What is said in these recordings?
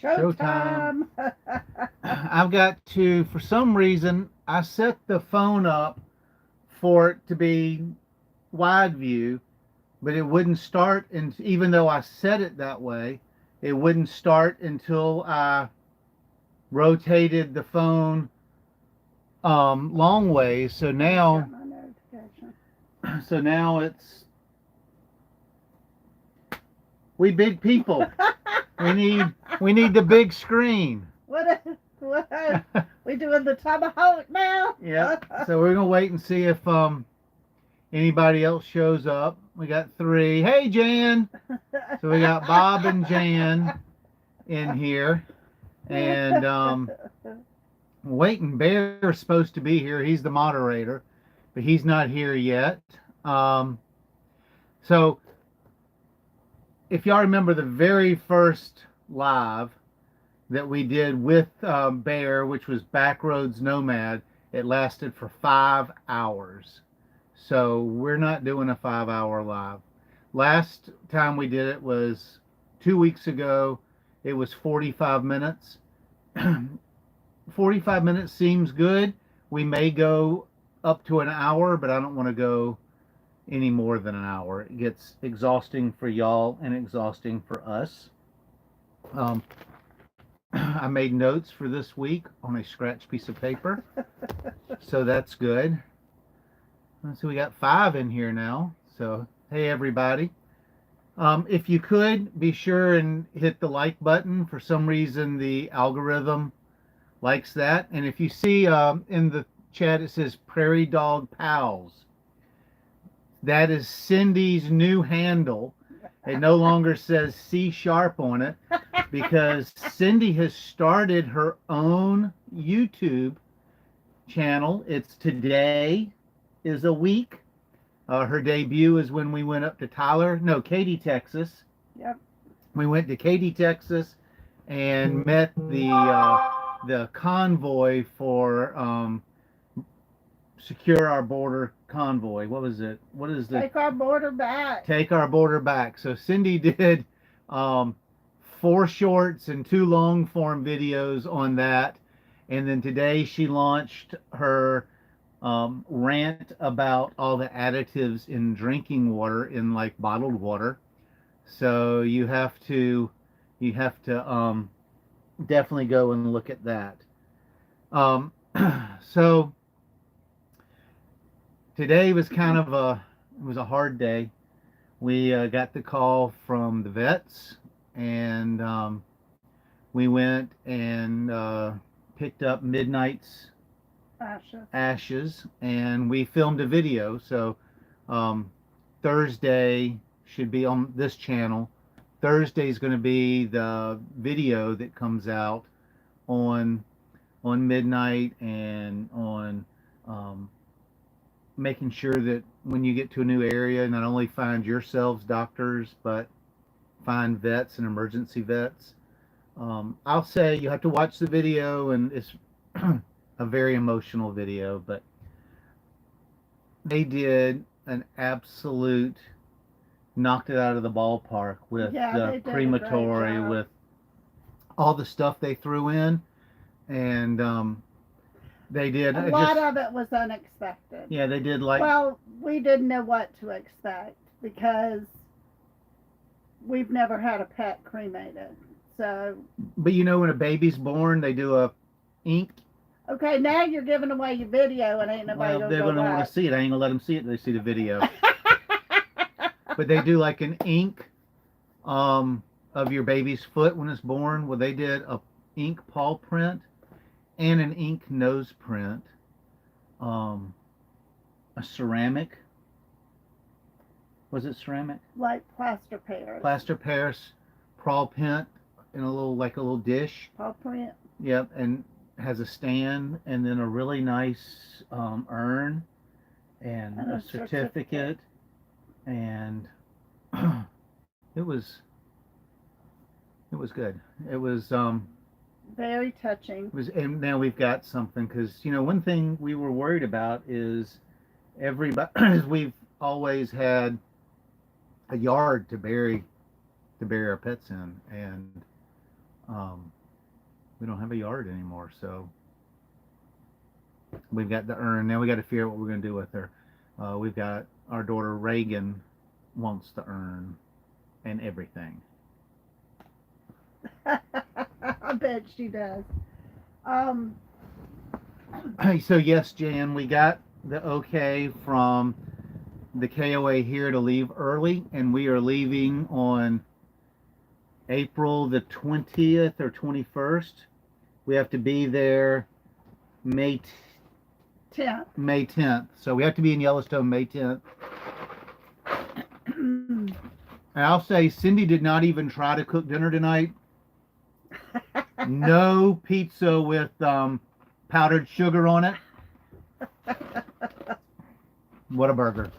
Showtime. Showtime. I've got to, for some reason, I set the phone up for it to be wide view, but it wouldn't start. And even though I set it that way, it wouldn't start until I rotated the phone long ways. So I just got now, my notification. so now it's we big people. We need we need the big screen. What? We doing the tomahawk now? Yep. So we're gonna wait and see if anybody else shows up. We got three. Hey, Jan. So we got Bob and Jan in here, and Waiting Bear's supposed to be here. He's the moderator, but he's not here yet. So if y'all remember the very first live that we did with Bear, which was Backroads Nomad, it lasted for 5 hours. So we're not doing a 5 hour live. Last time we did it was 2 weeks ago. It was 45 minutes. 45 minutes seems good. We may go up to an hour, but I don't want to go any more than an hour. It gets exhausting for y'all and exhausting for us. Um, I made notes for this week on a scratch piece of paper, so that's good. So we got 5 in here now. So hey everybody. If you could be sure and hit the like button. For some reason the algorithm likes that. And if you see in the chat it says Prairie Dog Pals, that is Cindy's new handle. It no longer says C# on it because Cindy has started her own YouTube channel. It's Today is a Week. Her debut is when we went up to Katy, Texas. Yep. We went to Katy, Texas, and met the convoy for Secure Our Border convoy. What was it? What is the Take our border back. Take Our Border Back? So Cindy did 4 shorts and 2 long form videos on that, and then today she launched her rant about all the additives in drinking water, in like bottled water. So you have to definitely go and look at that. Um, so today was kind of a hard day. We got the call from the vets, and we went and picked up Midnight's ashes, and we filmed a video. So Thursday should be on this channel. Thursday is going to be the video that comes out on Midnight, and on making sure that when you get to a new area, not only find yourselves doctors, but find vets and emergency vets. I'll say you have to watch the video, and it's a very emotional video, but they did an absolute knocked it out of the ballpark with the crematory, with all the stuff they threw in, and they did a lot of it was unexpected. Yeah, they did well, we didn't know what to expect because we've never had a pet cremated. So, but when a baby's born, they do a ink. Okay, now you're giving away your video, and ain't nobody gonna they're gonna want to see it. I ain't gonna let them see it. They see the video. But they do like an ink of your baby's foot when it's born. Well, they did a ink paw print and an ink nose print. A ceramic. Was it ceramic? Like plaster Paris. Plaster Paris paw print in a little dish. Paw print. Yep, and has a stand, and then a really nice urn, and a certificate. And it was good. It was very touching. And now we've got something, because one thing we were worried about is everybody. We've always had a yard to bury our pets in, and Um, we don't have a yard anymore, so we've got the urn. Now we got to figure out what we're going to do with her. We've got our daughter Reagan wants the urn and everything. I bet she does. Um, So yes, Jan, we got the okay from the KOA here to leave early, and we are leaving on April the 20th or 21st. We have to be there May 10th. May 10th. So we have to be in Yellowstone May 10th. And I'll say Cindy did not even try to cook dinner tonight. No pizza with powdered sugar on it. What a burger.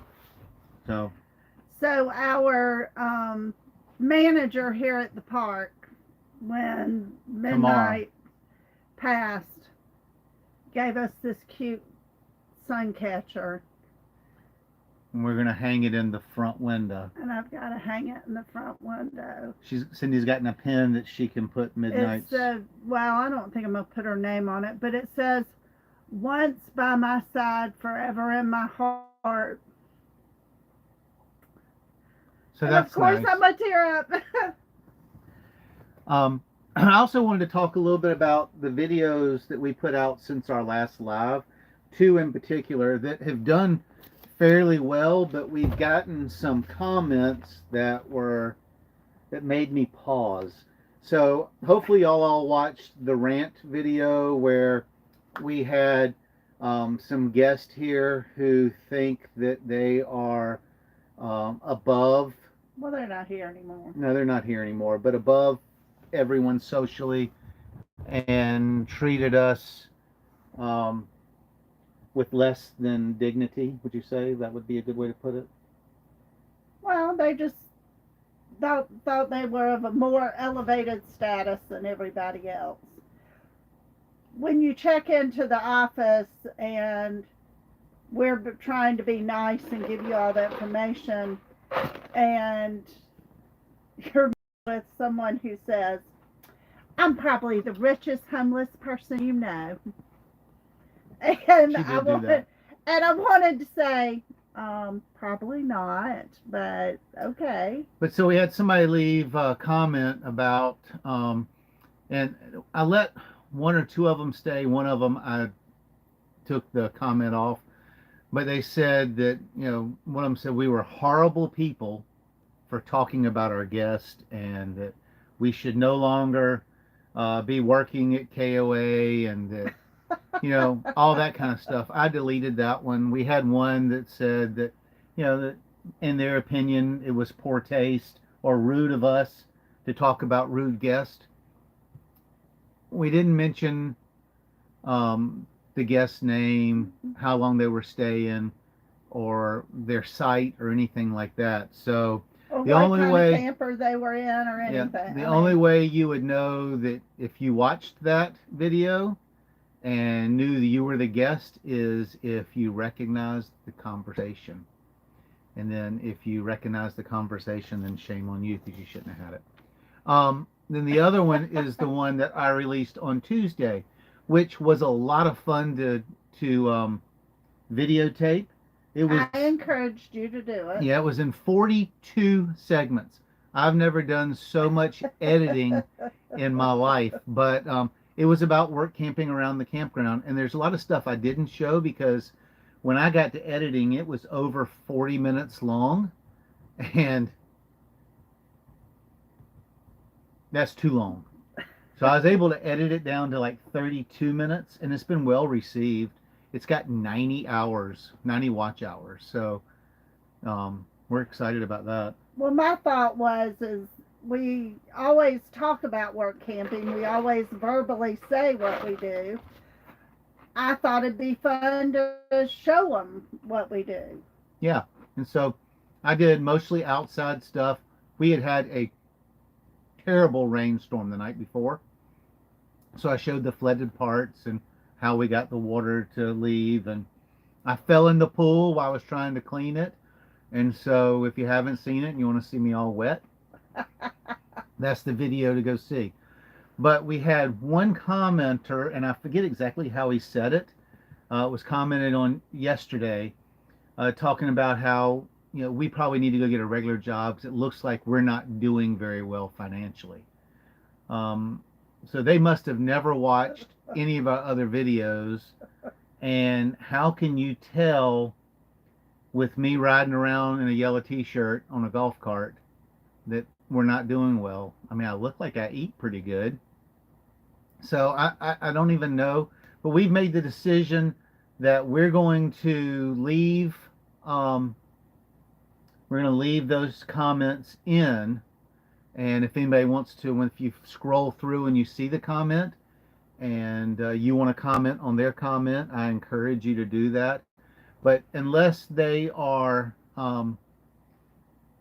So our manager here at the park, when midnight passed, gave us this cute sun catcher. and we're gonna hang it in the front window. And I've got to hang it in the front window. Cindy's gotten a pen that she can put midnight. It says, well, I don't think I'm going to put her name on it, but it says, once by my side, forever in my heart. So and that's of course, nice. I'm going to tear up. I also wanted to talk a little bit about the videos that we put out since our last live, two in particular that have done fairly well, but we've gotten some comments that made me pause. So hopefully y'all all watched the rant video where we had some guests here who think that they are above. Well, they're not here anymore. No, they're not here anymore, but above everyone socially, and treated us with less than dignity. Would you say that would be a good way to put it? Well, they just thought they were of a more elevated status than everybody else. When you check into the office and we're trying to be nice and give you all the information, and you're with someone who says, I'm probably the richest homeless person you know. And I wanted to say, probably not, but okay. But so we had somebody leave a comment about, and I let one or two of them stay. One of them I took the comment off, but they said that, one of them said we were horrible people for talking about our guest, and that we should no longer be working at KOA, and that all that kind of stuff. I deleted that one. We had one that said that, that in their opinion it was poor taste or rude of us to talk about rude guests. We didn't mention the guest's name, how long they were staying, or their site or anything like that. So or the what only kind way of camper they were in or anything. Yeah, the only way you would know that if you watched that video and knew that you were the guest is if you recognized the conversation. And then if you recognize the conversation, then shame on you because you shouldn't have had it. Then the other one is the one that I released on Tuesday, which was a lot of fun to videotape. I encouraged you to do it. Yeah, it was in 42 segments. I've never done so much editing in my life, but it was about work camping around the campground. And there's a lot of stuff I didn't show because when I got to editing, it was over 40 minutes long. And that's too long. So I was able to edit it down to like 32 minutes, and it's been well received. It's got 90 watch hours. So we're excited about that. Well, my thought is we always talk about work camping. We always verbally say what we do. I thought it'd be fun to show them what we do. Yeah. And so I did mostly outside stuff. We had a terrible rainstorm the night before. So I showed the flooded parts and how we got the water to leave. And I fell in the pool while I was trying to clean it. And so if you haven't seen it and you want to see me all wet, that's the video to go see. But we had one commenter, and I forget exactly how he said it. It was commented on yesterday, talking about how we probably need to go get a regular job because it looks like we're not doing very well financially. Um, so they must have never watched any of our other videos. And how can you tell with me riding around in a yellow t-shirt on a golf cart that we're not doing well? I mean, I look like I eat pretty good. So I don't even know. But we've made the decision that um, we're going to leave those comments in. And if anybody wants to, if you scroll through and you see the comment and you want to comment on their comment, I encourage you to do that. But unless they are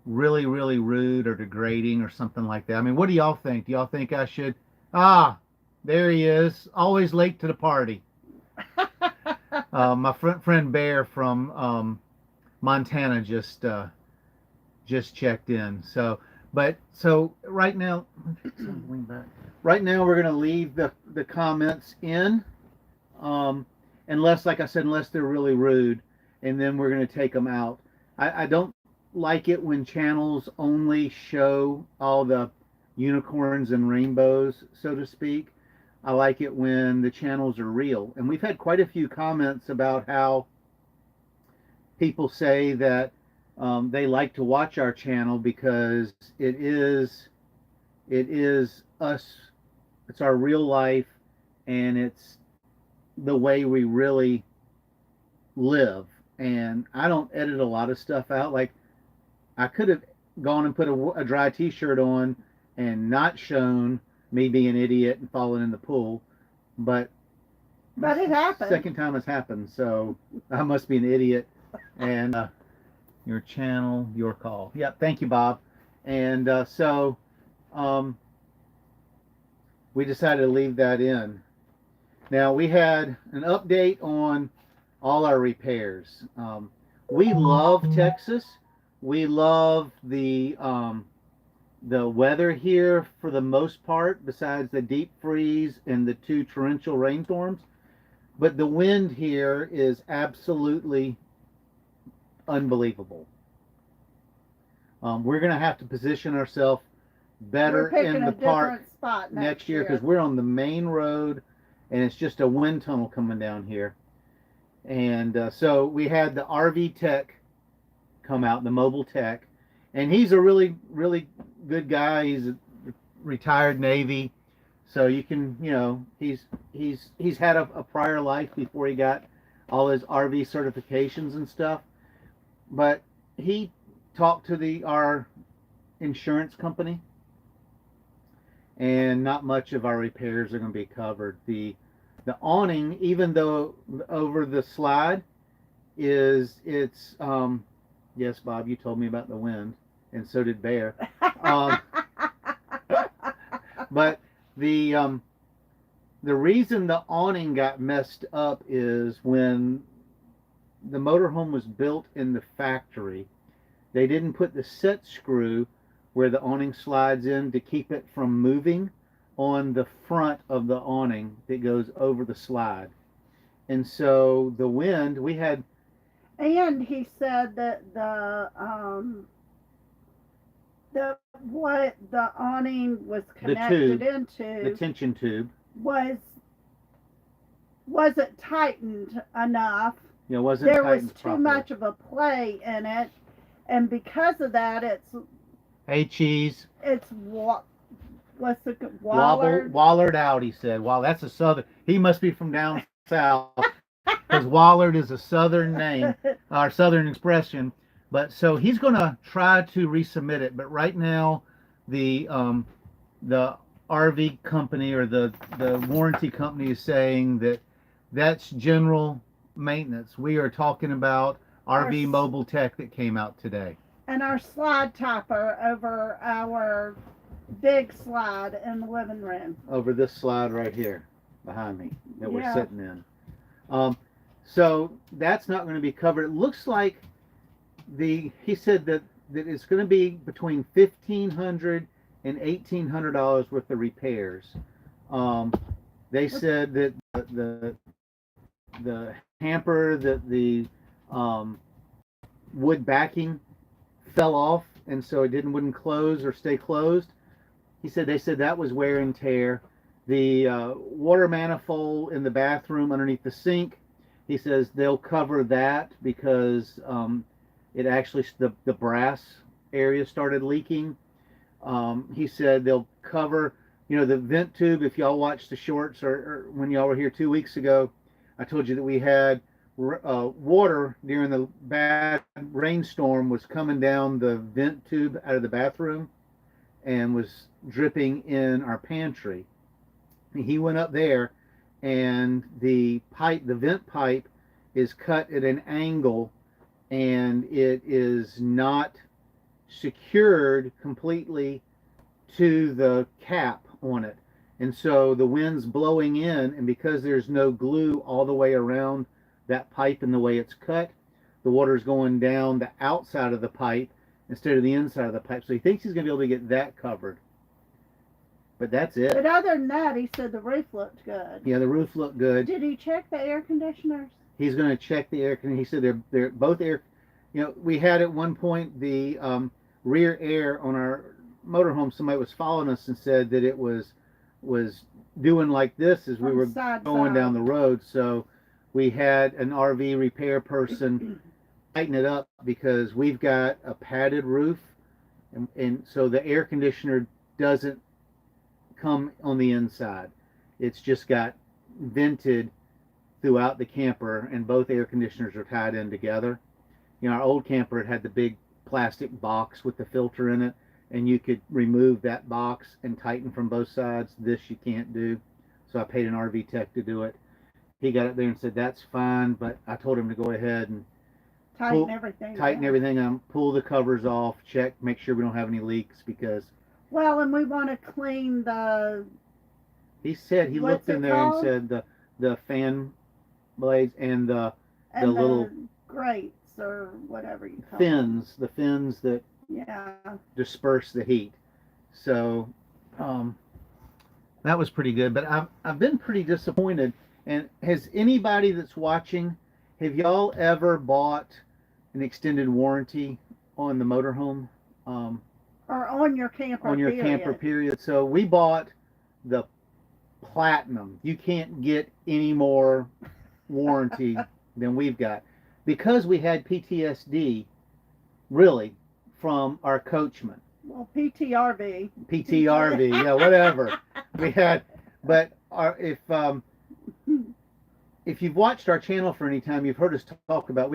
really, really rude or degrading or something like that, I mean, what do y'all think? Do y'all think I should? Ah, there he is, always late to the party. My friend Bear from Montana just checked in. So right now, right now we're going to leave the comments in, unless, like I said, unless they're really rude, and then we're going to take them out. I don't like it when channels only show all the unicorns and rainbows, so to speak. I like it when the channels are real. And we've had quite a few comments about how people say that they like to watch our channel because it is us, it's our real life, and it's the way we really live. And I don't edit a lot of stuff out. Like, I could have gone and put a dry t-shirt on and not shown me being an idiot and falling in the pool, but it happened. Second time it's happened, so I must be an idiot. And your channel, your call. Yep, thank you, Bob. And um, we decided to leave that in. Now, we had an update on all our repairs. We love Texas. We love the weather here for the most part, besides the deep freeze and the 2 torrential rainstorms. But the wind here is absolutely unbelievable. We're going to have to position ourselves better in the park spot next year because we're on the main road and it's just a wind tunnel coming down here. And so we had the RV tech come out, the mobile tech, and he's a really, really good guy. He's a retired Navy, so you can, he's had a prior life before he got all his RV certifications and stuff. But he talked to our insurance company, and not much of our repairs are going to be covered. The awning, even though over the slide it's yes, Bob, you told me about the wind, and so did Bear. But the reason the awning got messed up is when the motorhome was built in the factory, they didn't put the set screw where the awning slides in to keep it from moving on the front of the awning that goes over the slide. And so the wind, we had. And he said that what the awning was connected into, the tension tube, wasn't tightened enough. There was too much of a play in it, and because of that, it's Wallard out. He said, "Wow, that's a southern." He must be from down south because Wallard is a southern name, our southern expression. But so he's going to try to resubmit it. But right now, the RV company or the warranty company is saying that that's general maintenance. We are talking about RV mobile tech that came out today. And our slide topper over our big slide in the living room. Over this slide right here behind me that we're sitting in. So that's not going to be covered. It looks like he said that it's going to be between $1,500 and $1,800 worth of repairs. Um, they said that the hamper, that the um, wood backing fell off, and so it wouldn't close or stay closed. They said that was wear and tear. The water manifold in the bathroom underneath the sink, he says they'll cover that because it actually the brass area started leaking. He said they'll cover, the vent tube. If y'all watched the shorts or when y'all were here 2 weeks ago, I told you that we had water during the bad rainstorm was coming down the vent tube out of the bathroom and was dripping in our pantry. He went up there, and the vent pipe is cut at an angle, and it is not secured completely to the cap on it. And so the wind's blowing in, and because there's no glue all the way around that pipe and the way it's cut, the water's going down the outside of the pipe instead of the inside of the pipe. So he thinks he's going to be able to get that covered. But that's it. But other than that, he said the roof looked good. Yeah, the roof looked good. Did he check the air conditioners? He's going to check the air conditioning. He said they're both air. We had at one point the rear air on our motorhome. Somebody was following us and said that it was doing like this as we were going down the road. So we had an RV repair person tighten it up because we've got a padded roof, and so the air conditioner doesn't come on the inside. It's just got vented throughout the camper, and both air conditioners are tied in together. Our old camper had the big plastic box with the filter in it, and you could remove that box and tighten from both sides. This you can't do, so I paid an RV tech to do it. He got up there and said that's fine, but I told him to go ahead and tighten everything up, pull the covers off, check, make sure we don't have any leaks, because and we want to clean the. He said he looked in there and said the fan blades and the little grates or whatever you call fins, the fins that disperse the heat. So that was pretty good, but I've been pretty disappointed. And has anybody that's watching, have y'all ever bought an extended warranty on the motorhome? Or on your camper. Camper period. So we bought the platinum. You can't get any more warranty than we've got, because we had PTSD, really, from our coachman. Well, PTRV, yeah, whatever we had. But if you've watched our channel for any time, you've heard us talk about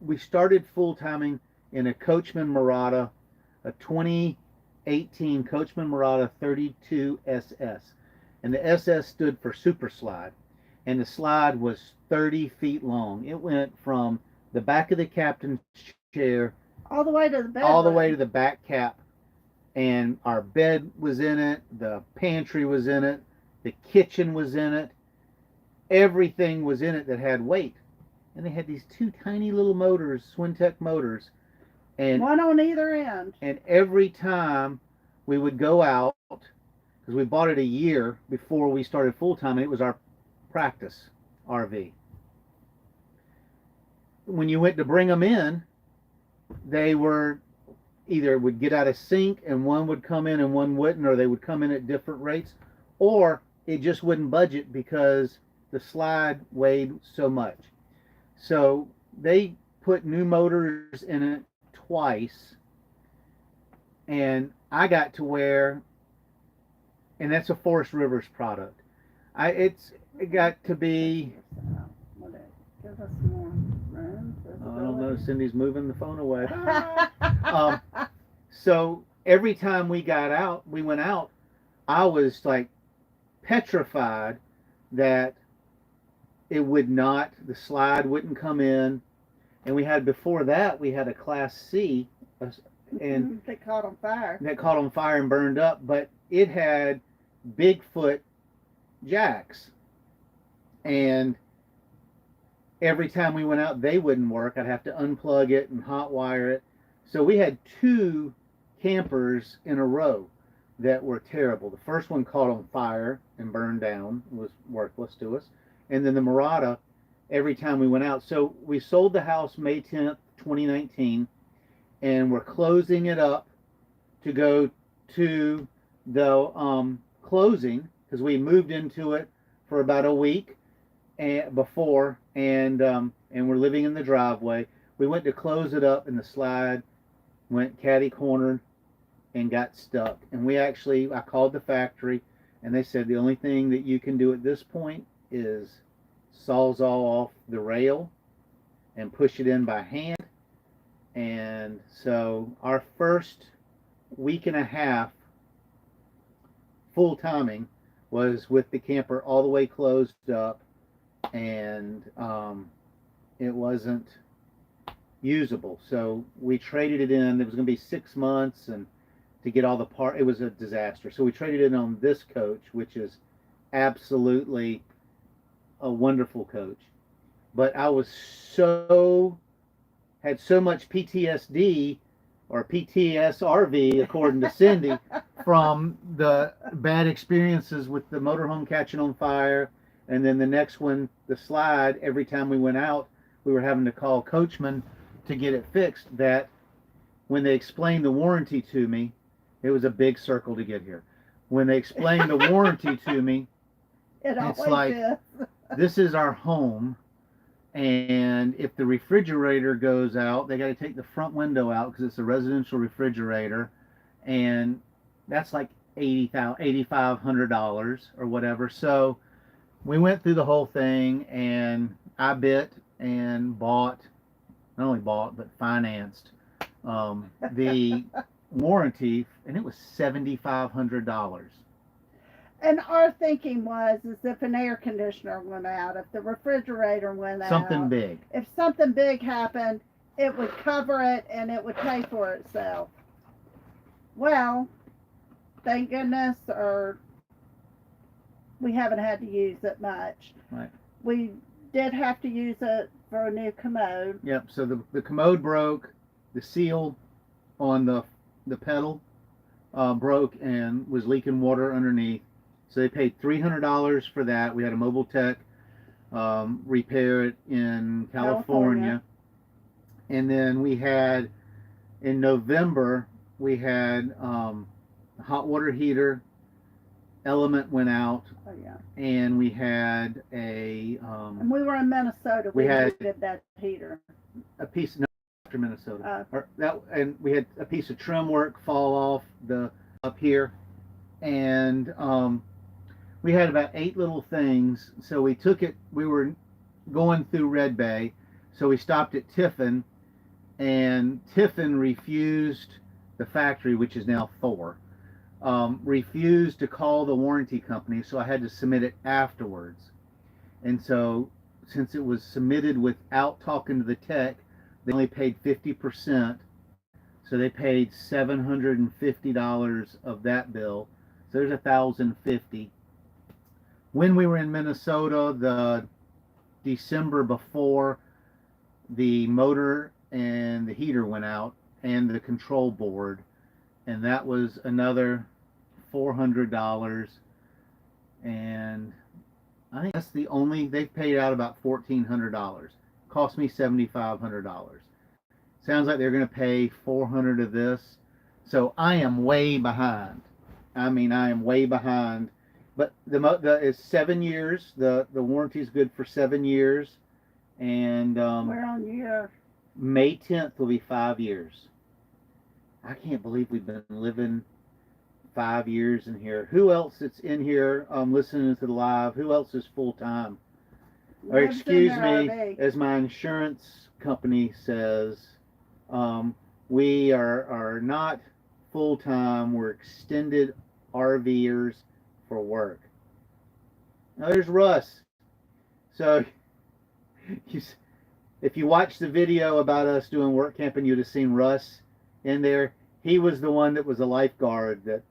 we started full timing in a Coachman Murata, a 2018 Coachman Murata 32 SS, and the SS stood for Super Slide, and the slide was 30 feet long. It went from the back of the captain's chair all the way to the bed, all the way to the back cap, and our bed was in it, the pantry was in it, the kitchen was in it, everything was in it that had weight. And they had these two tiny little motors, Swintech motors, and one on either end. And every time we would go out, because we bought it a year before we started full time, and it was our practice RV. When you went to bring them in, they were either would get out of sync and one would come in and one wouldn't, or they would come in at different rates, or it just wouldn't budget because the slide weighed so much. So they put new motors in it twice, and I got to where, and that's a Forest Rivers product. It got to be. Give us more room. I don't know. Cindy's moving the phone away. So every time we went out, I was like petrified that the slide wouldn't come in. And before that, we had a Class C, and that caught on fire and burned up, but it had Bigfoot jacks, and every time we went out, they wouldn't work. I'd have to unplug it and hot wire it. So we had two campers in a row. that were terrible. The first one caught on fire and burned down, was worthless to us. And then the Murata, every time we went out. So we sold the house May 10th, 2019, and we're closing it up to go to the closing because we moved into it for about a week before, and we're living in the driveway. We went to close it up, and the slide went catty cornered and got stuck. And I called the factory, and they said the only thing that you can do at this point is sawzall off the rail and push it in by hand. And so our first week and a half full timing was with the camper all the way closed up, and it wasn't usable. So we traded it in. It was going to be 6 months, and to get all the part, it was a disaster. So we traded it on this coach, which is absolutely a wonderful coach. But I was had so much PTSD or PTSRV, according to Cindy, from the bad experiences with the motorhome catching on fire, and then the next one, the slide. Every time we went out, we were having to call Coachman to get it fixed. That when they explained the warranty to me, it was a big circle to get here. When they explained the warranty to me, it's like, this is our home, and if the refrigerator goes out, they got to take the front window out because it's a residential refrigerator, and that's like $8,500 or whatever. So we went through the whole thing, and I bit and bought, not only bought but financed the warranty, and it was $7,500. And our thinking was, is if an air conditioner went out, if the refrigerator went out, Something big. if something big happened, it would cover it and it would pay for itself. Well, thank goodness, or we haven't had to use it much. Right. We did have to use it for a new commode. Yep. So the commode broke, the seal on the pedal broke and was leaking water underneath. So they paid $300 for that. We had a mobile tech repair it in California. And then we had, in November, we had a hot water heater element went out. Oh, yeah. And we had and we were in Minnesota. We needed that heater. A piece, no, after Minnesota. And we had a piece of trim work fall off up here. And we had about 8 little things. So we took it, we were going through Red Bay. So we stopped at Tiffin, and Tiffin refused, the factory, which is now Thor, refused to call the warranty company, so I had to submit it afterwards. And so since it was submitted without talking to the tech, they only paid 50%. So they paid $750 of that bill. So there's $1,050. When we were in Minnesota, the December before, the motor and the heater went out, and the control board, and that was another $400. And I think that's the only, they've paid out about $1,400. Cost me $7,500. Sounds like they're going to pay $400 of this. So I am way behind. I mean, I am way behind. But it's 7 years. The warranty is good for 7 years, and we're on year. May 10th will be 5 years. I can't believe we've been living 5 years in here. Who else that's in here listening to the live? Who else is full time? Or excuse me, RV. as my insurance company says, we are not full time. We're extended RVers for work. Now there's Russ. So if you watch the video about us doing work camping, you'd have seen Russ in there. He was the one that was a lifeguard that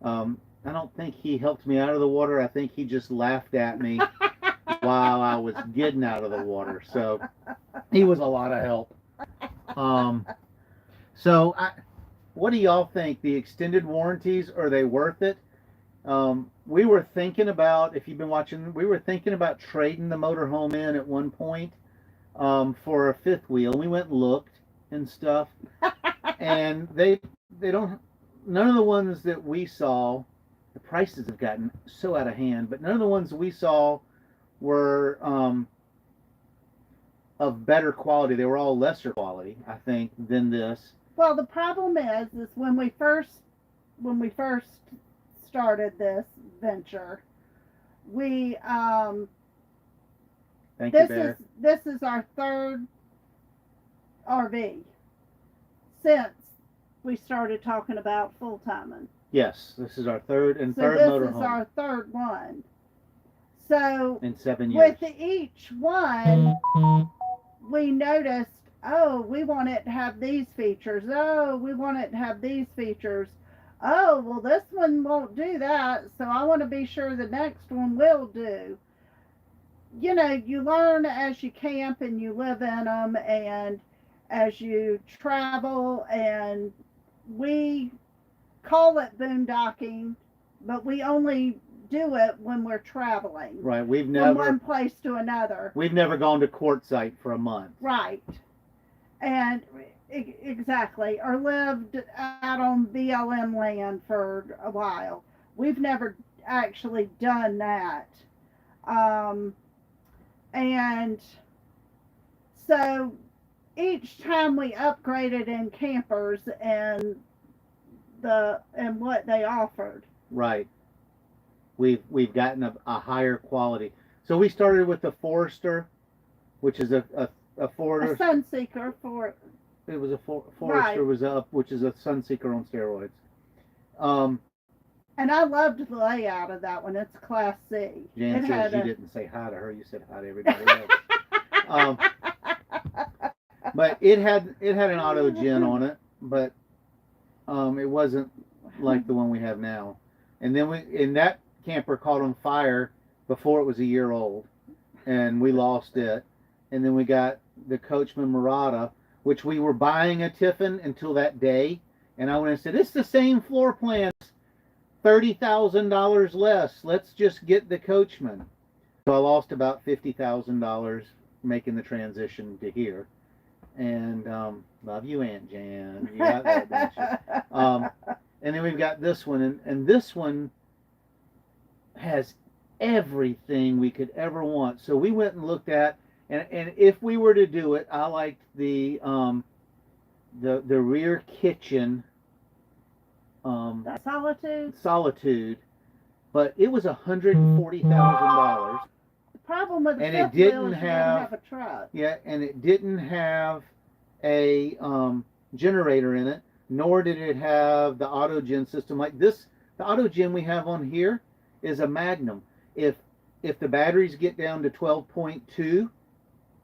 I don't think he helped me out of the water. I think he just laughed at me while I was getting out of the water. So he was a lot of help. So What do y'all think? The extended warranties, are they worth it? We were thinking about, if you've been watching, we were thinking about trading the motorhome in at one point for a fifth wheel. We went and looked and stuff, and they don't. None of the ones that we saw, the prices have gotten so out of hand. But none of the ones we saw were of better quality. They were all lesser quality, I think, than this. Well, the problem is when we first started this venture, we Thank you, Bear. this is our third RV since we started talking about full timing. Yes, this is our third So third this is motorhome our third one. So in 7 years. with each one, we noticed, oh, we want it to have these features. Oh, we want it to have these features. Oh, well, this one won't do that, so I want to be sure the next one will do. You know, you learn as you camp and you live in them and as you travel, and we call it boondocking, but we only do it when we're traveling Right, from one place to another. we've never gone to quartzsite for a month. Right. And exactly, or lived out on BLM land for a while. We've never actually done that. And so each time we upgraded in campers and what they offered. Right. We've gotten a higher quality. So we started with the Forester, which is a Forester. A Sunseeker for. It was a Forester Right. was up, which is a Sunseeker on steroids. And I loved the layout of that one. It's Class C. Jan says you didn't say hi to her. You said hi to everybody else. But it had an auto gen on it, but it wasn't like the one we have now. And then that camper caught on fire before it was a year old, and we lost it. And then we got the Coachman Murata, which we were buying a Tiffin until that day, and I went and said, it's the same floor plan, $30,000 less. Let's just get the Coachman. So I lost about $50,000 making the transition to here. And love you, Aunt Jan. You got that, don't you? And then we've got this one, and this one has everything we could ever want. So we went and looked at, and if we were to do it, I liked the rear kitchen. Solitude, but it was $140,000. The problem with the And fifth it didn't wheel is you didn't have a truck. Yeah, and it didn't have a generator in it, nor did it have the autogen system like this. The autogen we have on here is a Magnum. If the batteries get down to 12.2,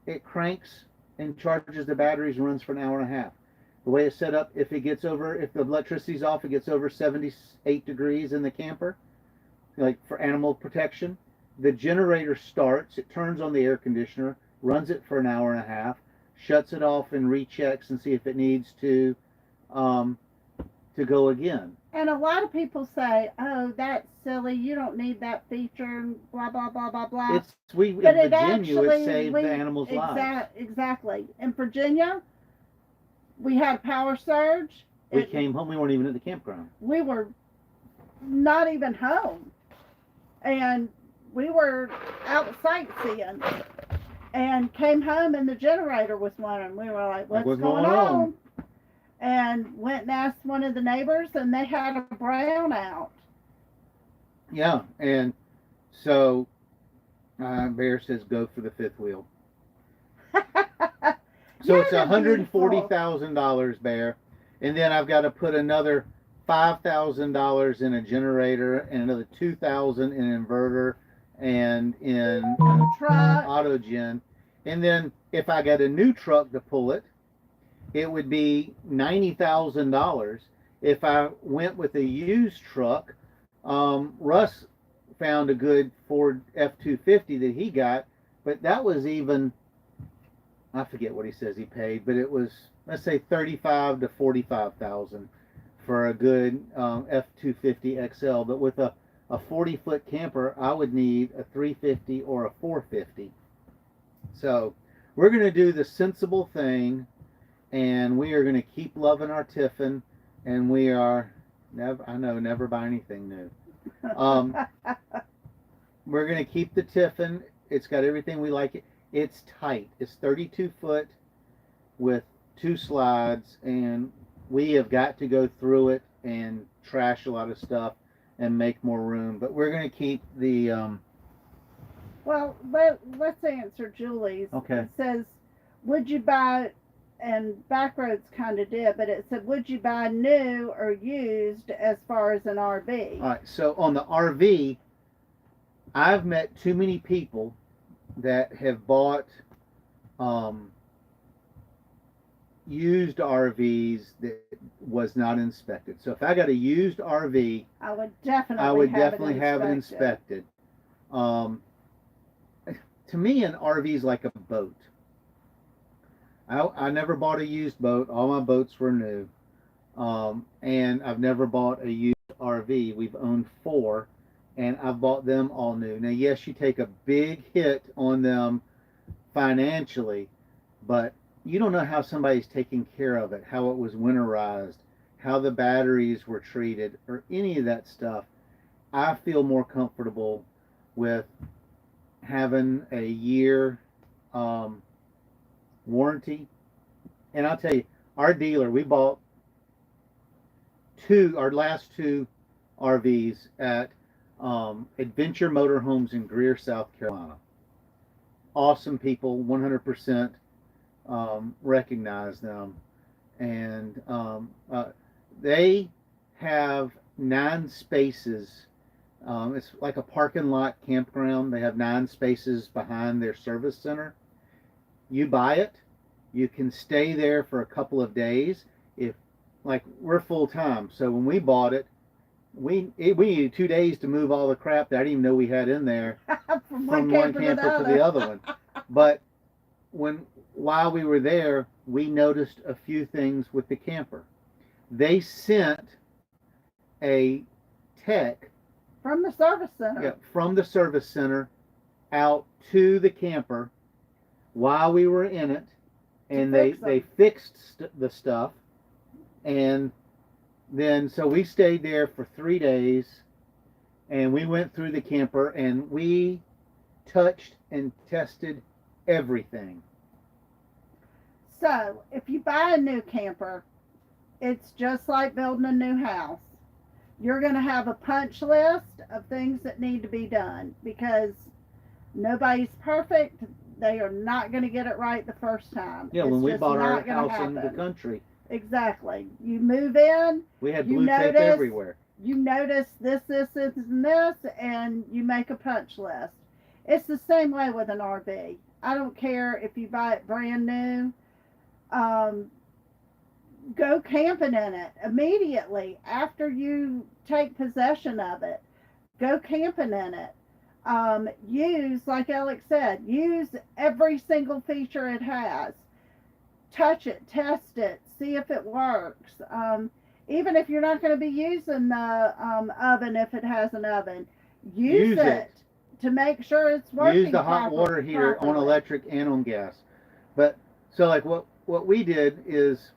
it cranks and charges the batteries and runs for an hour and a half. The way it's set up, if the electricity's off, it gets over 78 degrees in the camper, like for animal protection, the generator starts, it turns on the air conditioner, runs it for an hour and a half, shuts it off and rechecks and see if it needs to go again. And a lot of people say, "Oh, that's silly. You don't need that feature." And blah blah blah blah blah. In Virginia, it saved the animals' lives. Exactly. In Virginia, we had power surge. We came home. We weren't even at the campground. We were not even home, and we were out sightseeing. And came home, and the generator was running. We were like, "What's going on?" And went and asked one of the neighbors, and they had a brownout. Yeah, and so Bear says go for the fifth wheel. So it's $140,000, Bear, and then I've got to put another $5,000 in a generator and another $2,000 in inverter and in autogen, and then if I got a new truck to pull it, it would be $90,000. If I went with a used truck, Russ found a good Ford F-250 that he got, but that was even, I forget what he says he paid, but it was, let's say $35,000 to $45,000. for a good F250 XL, but with a 40-foot camper, I would need a 350 or a 450. So we're going to do the sensible thing, and we are going to keep loving our Tiffin, and we are never buy anything new. We're going to keep the Tiffin. It's got everything we like. It's tight. It's 32 foot with 2 slides, and we have got to go through it and trash a lot of stuff and make more room. But we're going to keep the Well, let's answer Julie's. Okay. It says, would you buy, and Backroads kind of did, but it said, would you buy new or used as far as an RV? All right, so on the RV, I've met too many people that have bought used RVs that was not inspected. So if I got a used RV, I would definitely have it inspected. To me, an RV is like a boat. I never bought a used boat. All my boats were new. And I've never bought a used RV. We've owned 4, and I've bought them all new. Now, yes, you take a big hit on them financially, but you don't know how somebody's taking care of it, how it was winterized, how the batteries were treated, or any of that stuff. I feel more comfortable with having a year warranty. And I'll tell you, our dealer, we bought our last 2 RVs at Adventure Motorhomes in Greer, South Carolina. Awesome people, 100% recognize them. And they have 9 spaces. It's like a parking lot campground. They have 9 spaces behind their service center. You buy it, you can stay there for a couple of days. If, like, we're full time, so when we bought it, we needed 2 days to move all the crap that I didn't even know we had in there from one camper to the other one. But while we were there, we noticed a few things with the camper. They sent a tech from the service center. Yeah, from the service center out to the camper while we were in it, and they fixed the stuff, and then so we stayed there for 3 days, and we went through the camper and we touched and tested everything. So if you buy a new camper, it's just like building a new house. You're going to have a punch list of things that need to be done, because nobody's perfect. They are not going to get it right the first time. Yeah, it's when we bought our house in the country. Exactly. You move in. We had blue tape everywhere. You notice this, and this, and you make a punch list. It's the same way with an RV. I don't care if you buy it brand new. Go camping in it immediately after you take possession of it. Go camping in it. Use, like Alex said, use every single feature it has. Touch it, test it, see if it works. Even if you're not going to be using the oven, if it has an oven, use it to make sure it's working. Use the hot water heater on electric and on gas. But so, like, what we did is,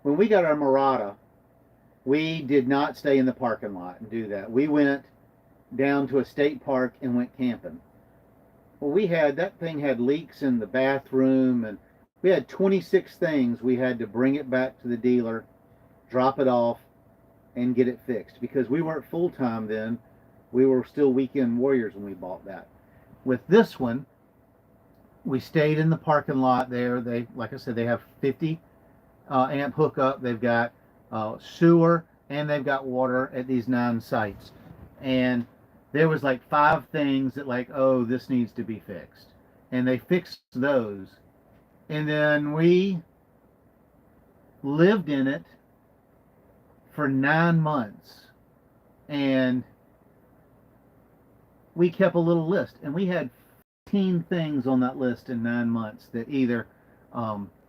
when we got our Murata, we did not stay in the parking lot and do that. We went down to a state park and went camping. Well, that thing had leaks in the bathroom, and we had 26 things. We had to bring it back to the dealer, drop it off, and get it fixed, because we weren't full-time then. We were still weekend warriors when we bought that. With this one, we stayed in the parking lot there. They, like I said, they have 50 amp hookup. They've got sewer, and they've got water at these 9 sites. And there was like 5 things that, like, oh, this needs to be fixed. And they fixed those. And then we lived in it for 9 months. And we kept a little list. And we had 15 things on that list in 9 months that either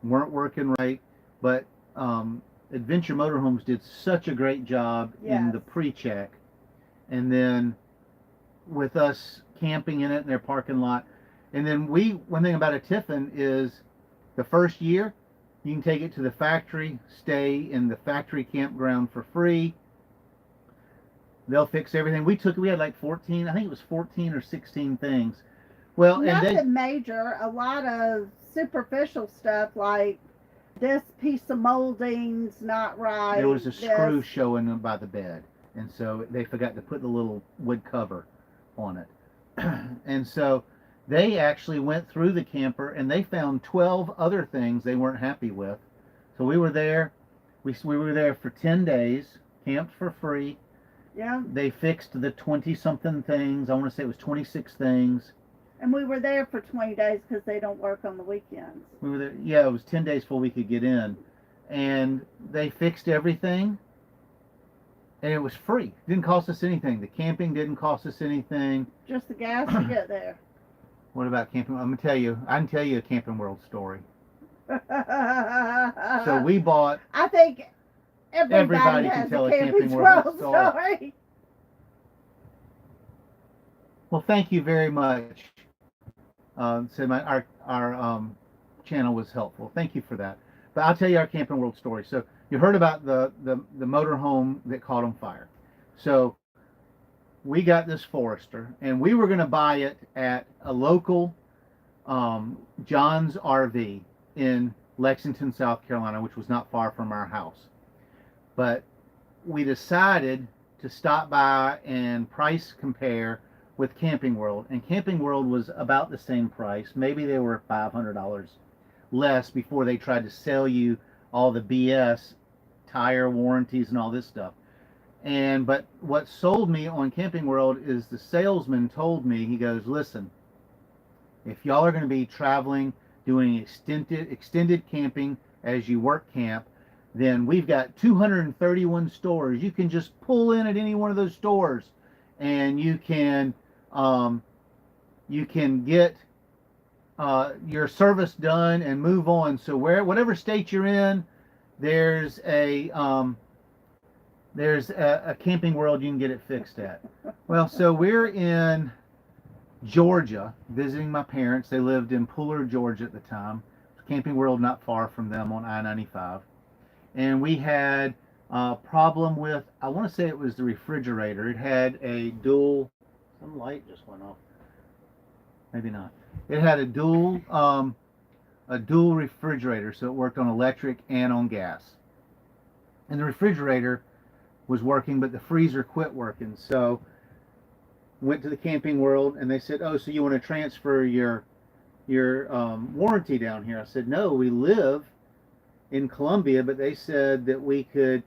weren't working right, but Adventure Motorhomes did such a great job in Yes. the pre-check, and then with us camping in it in their parking lot. And then one thing about a Tiffin is the first year you can take it to the factory, stay in the factory campground for free. They'll fix everything. We had like 14, I think it was 14 or 16 things. Well, and they Nothing major, a lot of superficial stuff like this piece of molding's not there right, was a this. screw showing by the bed, and so they forgot to put the little wood cover on it. And so they actually went through the camper and they found 12 other things they weren't happy with. So we were there. We were there for 10 days, camped for free. Yeah. They fixed the 20 something things. I want to say it was 26 things. And we were there for 20 days because they don't work on the weekends. We were there, yeah, it was 10 days before we could get in. And they fixed everything and it was free. It didn't cost us anything. The camping didn't cost us anything. Just the gas to get there. What about camping? I'm gonna tell you. I can tell you a Camping World story. So we bought. I think everybody can has tell a a Camping Camping World World story. story. Well, thank you very much. So our channel was helpful. Thank you for that. But I'll tell you our Camping World story. So you heard about the motor home that caught on fire. So we got this Forester, and we were going to buy it at a local John's RV in Lexington, South Carolina, which was not far from our house. But we decided to stop by and price compare with Camping World, and Camping World was about the same price. Maybe they were $500 less before they tried to sell you all the BS, tire warranties and all this stuff. But what sold me on Camping World is the salesman told me, he goes, listen, if y'all are going to be traveling, doing extended camping as you work camp, then we've got 231 stores. You can just pull in at any one of those stores, and you can get your service done and move on. So whatever state you're in, there's a Camping World you can get it fixed at. Well, so we're in Georgia visiting my parents. They lived in Pooler, Georgia at the time. Camping World not far from them on I-95. And we had a problem with, I want to say it was the refrigerator. It had a dual, some light just went off. Maybe not. It had a dual refrigerator, so it worked on electric and on gas. And the refrigerator was working, but the freezer quit working. So went to the Camping World, and they said, "Oh, so you want to transfer your warranty down here?" I said, "No, we live in Columbia," but they said that we could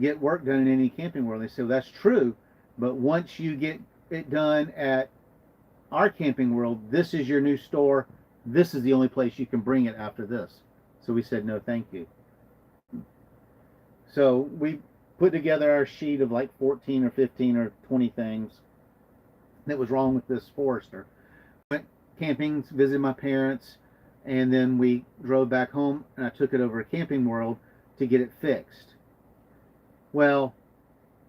get work done in any Camping World. They said, "Well, that's true, but once you get it done at our Camping World, this is your new store. This is the only place you can bring it after this." So we said, "No, thank you." So we put together our sheet of like 14 or 15 or 20 things that was wrong with this Forester. Went camping, visited my parents, and then we drove back home, and I took it over to Camping World to get it fixed. Well,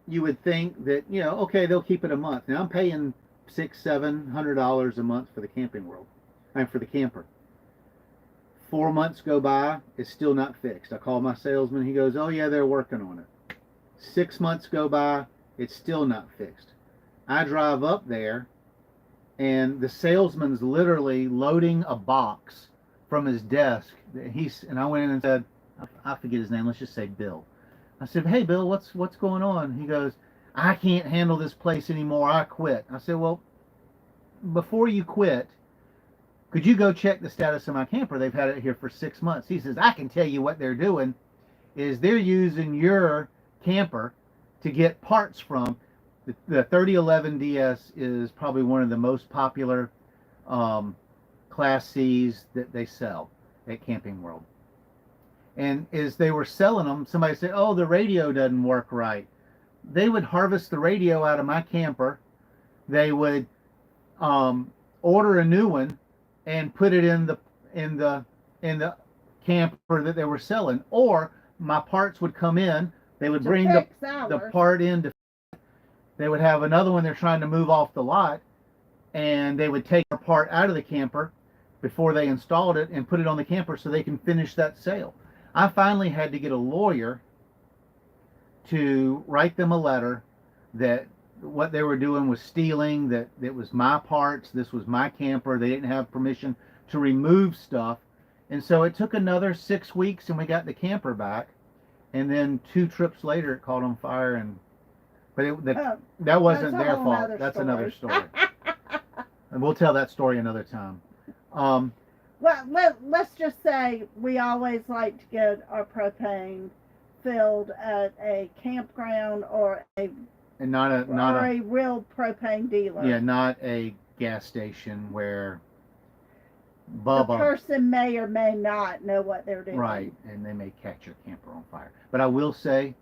you would think that, okay, they'll keep it a month. Now I'm paying $600-700 a month for the Camping World, and for the camper. 4 months go by, it's still not fixed. I call my salesman, he goes, "Oh yeah, they're working on it." 6 months go by, it's still not fixed. I drive up there, and the salesman's literally loading a box from his desk. And I went in and said, I forget his name, let's just say Bill. I said, "Hey Bill, what's going on?" He goes, "I can't handle this place anymore, I quit." I said, "Well, before you quit, could you go check the status of my camper? They've had it here for 6 months." He says, "I can tell you what they're doing is they're using your camper to get parts from." The 3011 DS is probably one of the most popular Class C's that they sell at Camping World. And as they were selling them, somebody said, "Oh, the radio doesn't work right." They would harvest the radio out of my camper. They would order a new one and put it in the camper that they were selling, or my parts would come in. They would to bring fix the ours. part in. They would have another one they're trying to move off the lot, and they would take our part out of the camper before they installed it and put it on the camper so they can finish that sale. I finally had to get a lawyer to write them a letter that what they were doing was stealing, that it was my parts, this was my camper, they didn't have permission to remove stuff. And so it took another 6 weeks and we got the camper back. And then 2 trips later it caught on fire, and but that wasn't their fault. That's another story. And we'll tell that story another time. Well, let's just say we always like to get our propane filled at a campground or a And not a real propane dealer. yeah, not a gas station where The Bubba person may or may not know what they're doing. right, and they may catch your camper on fire. But I will say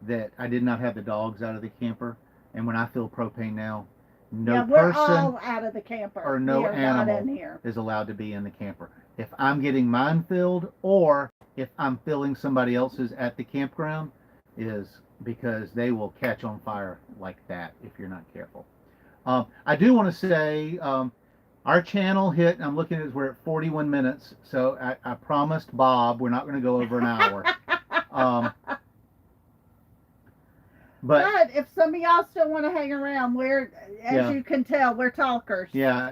that I did not have the dogs out of the camper, and when I fill propane now, no yeah, we're person all out of the camper. or no we are animal not in here. is allowed to be in the camper. If I'm getting mine filled, or if I'm filling somebody else's at the campground, is because they will catch on fire like that if you're not careful. I do want to say our channel hit, I'm looking at it, we're at 41 minutes, so I promised Bob we're not going to go over an hour. But if some of y'all still want to hang around, we're, as you can tell, we're talkers. Yeah,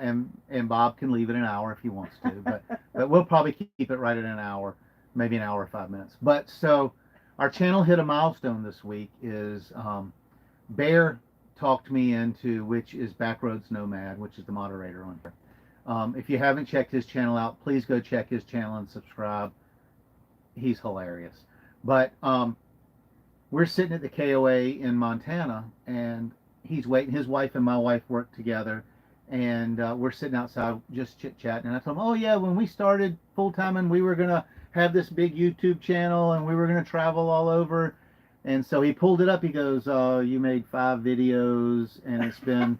and Bob can leave it an hour if he wants to, but we'll probably keep it right at an hour, maybe an hour or 5 minutes. But so our channel hit a milestone this week. Is Bear talked me into, which is Backroads Nomad, which is the moderator on here. If you haven't checked his channel out, please go check his channel and subscribe. He's hilarious. But we're sitting at the KOA in Montana, and he's waiting. His wife and my wife work together, and we're sitting outside just chit-chatting. And I told him, oh, yeah, when we started full-time and we were going to have this big YouTube channel and we were going to travel all over. And so he pulled it up. He goes, you made 5 videos, and it's been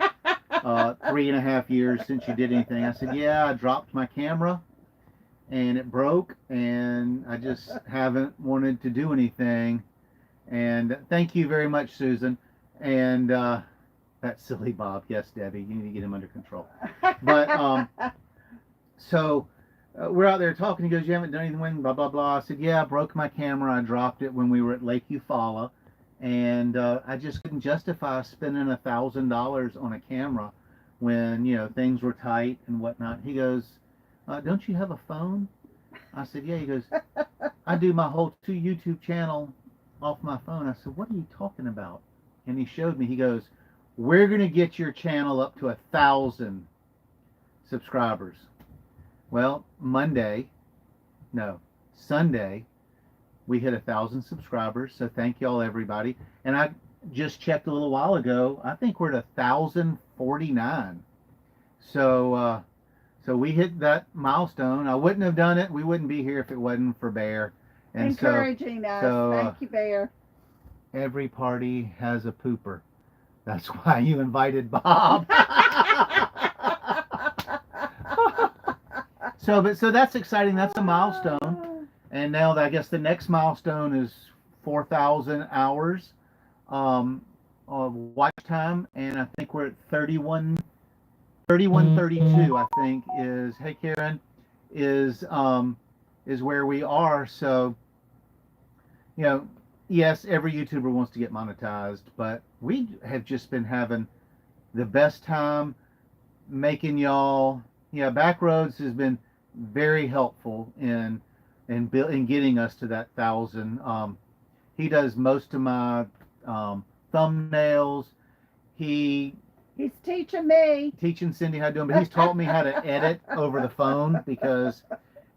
3.5 years since you did anything. I said, yeah, I dropped my camera, and it broke, and I just haven't wanted to do anything. And thank you very much, Susan. And that silly Bob. Yes, Debbie, you need to get him under control. But so we're out there talking. He goes, you haven't done anything, blah, blah, blah. I said, yeah, I broke my camera. I dropped it when we were at Lake Eufaula. And I just couldn't justify spending $1,000 on a camera when, things were tight and whatnot. He goes, don't you have a phone? I said, yeah. He goes, I do my whole YouTube channel off my phone. I said, what are you talking about? And he showed me. He goes, we're going to get your channel up to 1,000 subscribers. Well, Sunday, we hit 1,000 subscribers. So thank y'all, everybody. And I just checked a little while ago. I think we're at 1,049. So we hit that milestone. I wouldn't have done it. We wouldn't be here if it wasn't for Bear. And encouraging us. Thank you, Bear. Every party has a pooper. That's why you invited Bob. So that's exciting. That's a milestone. And now I guess the next milestone is 4,000 hours of watch time. And I think we're at 3132, I think is, hey Karen, is where we are. So, yes, every YouTuber wants to get monetized, but we have just been having the best time making y'all. Backroads has been very helpful in getting us to that 1,000. He does most of my thumbnails. He's teaching Cindy how to do them, but he's taught me how to edit over the phone because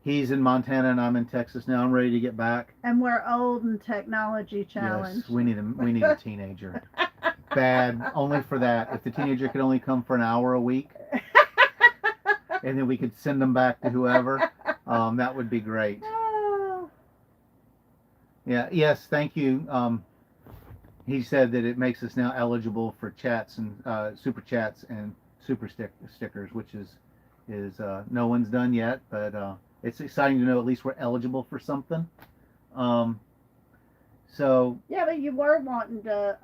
he's in Montana and I'm in Texas now. I'm ready to get back. And we're old and technology challenged. Yes, we need a teenager. Bad, only for that. If the teenager could only come for an hour a week, and then we could send them back to whoever, that would be great. Yeah. Yes. Thank you. He said that it makes us now eligible for chats and super chats and super stickers, which is no one's done yet, but it's exciting to know at least we're eligible for something. So, Yeah, but you were wanting to.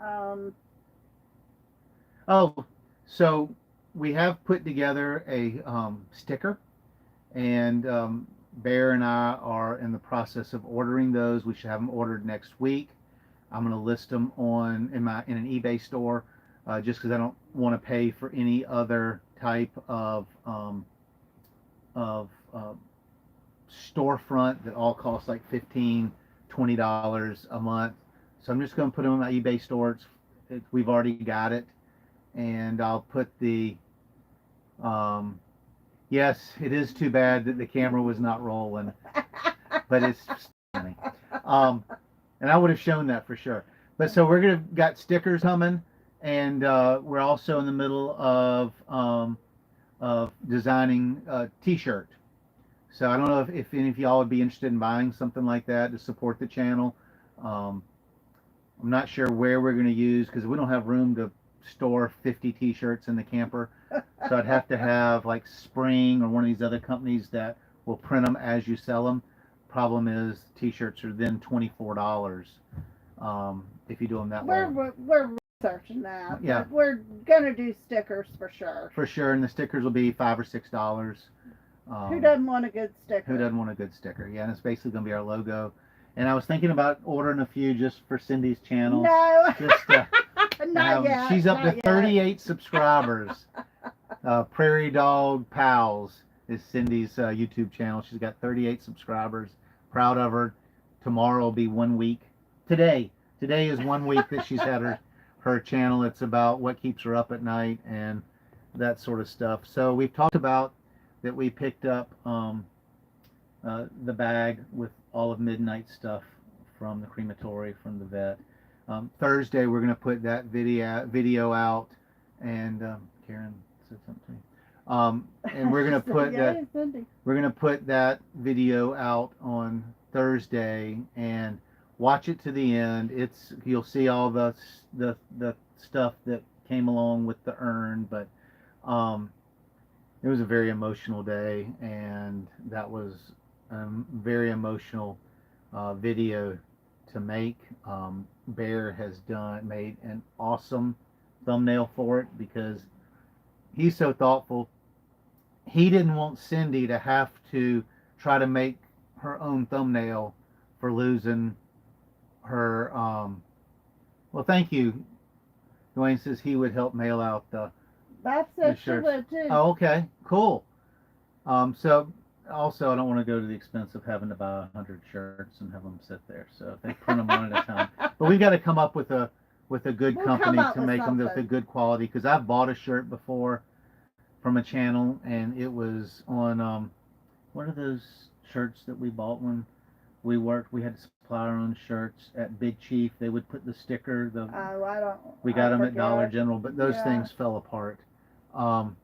oh, so we have put together a sticker, and Bear and I are in the process of ordering those. We should have them ordered next week. I'm going to list them on in an eBay store, just because I don't want to pay for any other type of storefront that all costs like $15, $20 a month. So I'm just going to put them in my eBay store. We've already got it, and I'll put the um, yes, it is too bad that the camera was not rolling, but it's still funny. Um, and I would have shown that for sure. But so we're gonna got stickers coming, and we're also in the middle of designing a T-shirt. So I don't know if any of y'all would be interested in buying something like that to support the channel. Um, I'm not sure where we're going to use because we don't have room to store 50 T-shirts in the camper. So I'd have to have like Spring or one of these other companies that will print them as you sell them. Problem is, T-shirts are then $24 if you do them that way. We're researching that, Yeah, but we're gonna do stickers for sure. for sure. And the stickers will be $5 or $6. Who doesn't want a good sticker? Who doesn't want a good sticker? Yeah, and it's basically going to be our logo. And I was thinking about ordering a few just for Cindy's channel. No, Just not yet. she's up not to 38 subscribers. Prairie Dog Pals is Cindy's YouTube channel. She's got 38 subscribers. Proud of her. Tomorrow will be 1 week. Today is 1 week that she's had her channel. It's about what keeps her up at night and that sort of stuff. So we've talked about that we picked up the bag with all of Midnight stuff from the crematory, from the vet. Thursday we're going to put that video out, and Karen said something to me. And we're going to put that video out on Thursday, and watch it to the end. You'll see all the stuff that came along with the urn, but it was a very emotional day, and that was a very emotional video to make. Bear has made an awesome thumbnail for it because he's so thoughtful. He didn't want Cindy to have to try to make her own thumbnail for losing her. Well, thank you. Dwayne says he would help mail out the That the said she shirts. would too. Oh, okay, cool. So also, I don't want to go to the expense of having to buy 100 shirts and have them sit there. So if they print them one at a time, but we've got to come up with a good We'll company come up to with make them with a something. good quality. Because I've bought a shirt before from a channel, and it was on what are those shirts that we bought when we worked? We had to supply our own shirts at Big Chief. They would put the sticker. Oh, I don't. We got I them at forget. Dollar General, but those Yeah. things fell apart. Um,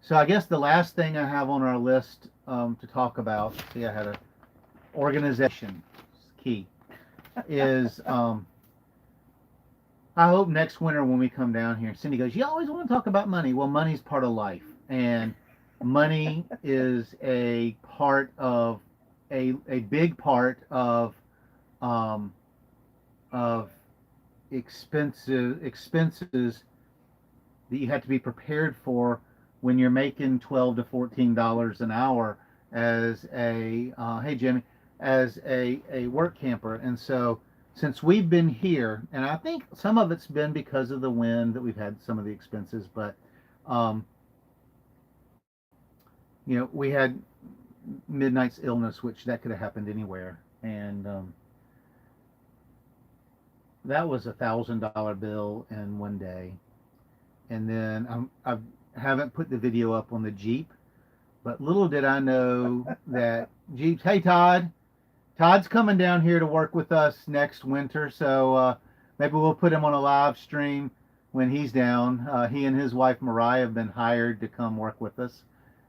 so I guess the last thing I have on our list to talk about, see, I had a organization key, is I hope next winter when we come down here, Cindy goes, you always want to talk about money. Well, money's part of life, and money is a part of a big part um, of expenses that you have to be prepared for when you're making $12 to $14 an hour as a hey Jimmy, as a work camper. And so since we've been here, and I think some of it's been because of the wind that we've had some of the expenses, but um, we had Midnight's illness, which that could have happened anywhere, and that was $1,000 bill in one day. And then I haven't put the video up on the Jeep, but little did I know that Jeep's, hey Todd's coming down here to work with us next winter, so maybe we'll put him on a live stream when he's down. He and his wife Mariah have been hired to come work with us,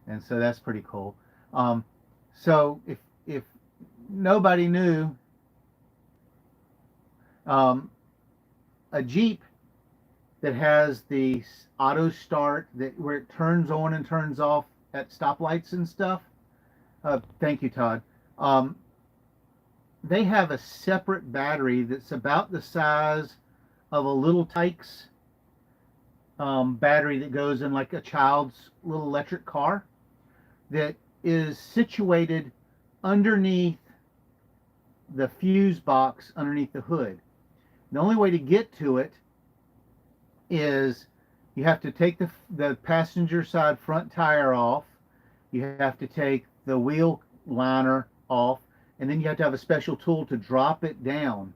and so that's pretty cool. So if nobody knew, a Jeep that has the auto start that where it turns on and turns off at stoplights and stuff. Thank you, Todd. they have a separate battery that's about the size of a little Tykes battery that goes in like a child's little electric car, that is situated underneath the fuse box underneath the hood. The only way to get to it is you have to take the passenger side front tire off, you have to take the wheel liner off, and then you have to have a special tool to drop it down.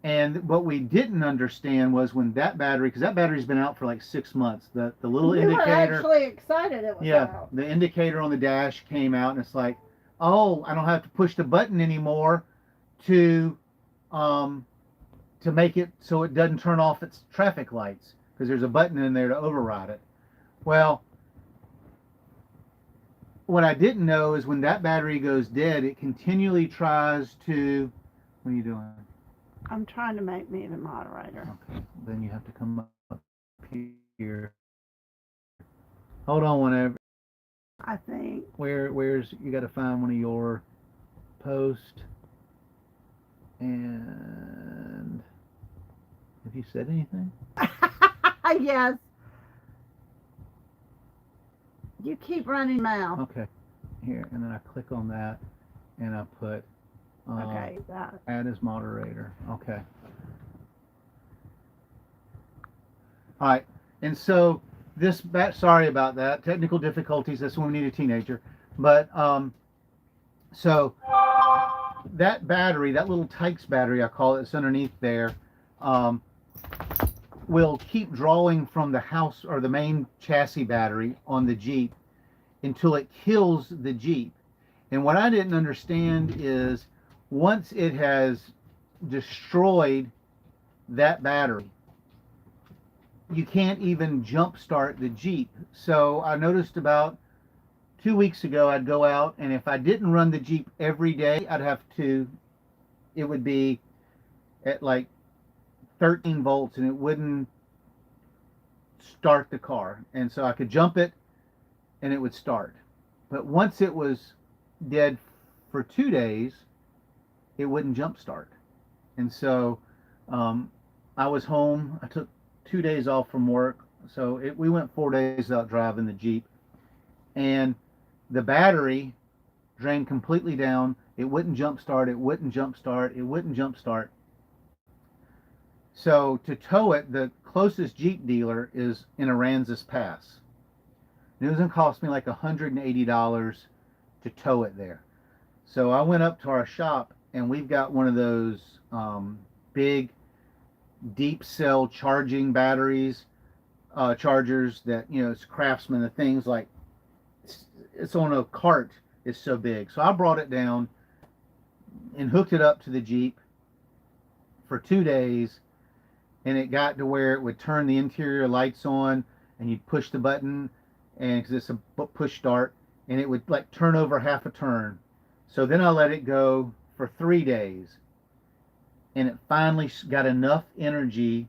And what we didn't understand was when that battery, because that battery's been out for like 6 months, the little We were indicator, actually excited it was yeah, out. the indicator on the dash came out, and it's like, oh, I don't have to push the button anymore to um, to make it so it doesn't turn off its traffic lights because there's a button in there to override it. Well, what I didn't know is when that battery goes dead, it continually tries to. What are you doing? I'm trying to make me the moderator. Okay, then you have to come up here. Hold on, whenever. I think. Where's you got to find one of your posts, and have you said anything? Yes. You keep running mouth. Okay, here, and then I click on that, and I put Okay, that. add as moderator. Okay. All right, and so sorry about that technical difficulties. That's when we need a teenager, but so that battery, that little Tykes battery, I call it, it's underneath there, um, will keep drawing from the house or the main chassis battery on the Jeep until it kills the Jeep. And what I didn't understand is once it has destroyed that battery, you can't even jump start the Jeep. So I noticed about 2 weeks ago, I'd go out, and if I didn't run the Jeep every day, it would be at like 13 volts, and it wouldn't start the car. And so I could jump it, and it would start. But once it was dead for 2 days, it wouldn't jump start. And so I was home. I took 2 days off from work. So we went 4 days out driving the Jeep. And the battery drained completely down. It wouldn't jump start. It wouldn't jump start. It wouldn't jump start. So to tow it, the closest Jeep dealer is in Aransas Pass. And it was going to cost me like $180 to tow it there. So I went up to our shop, and we've got one of those big deep cell charging batteries, chargers that, it's Craftsman. The things like it's on a cart. It's so big. So I brought it down and hooked it up to the Jeep for 2 days, and it got to where it would turn the interior lights on, and you'd push the button, and because it's a push start, and it would like turn over half a turn. So then I let it go for 3 days, and it finally got enough energy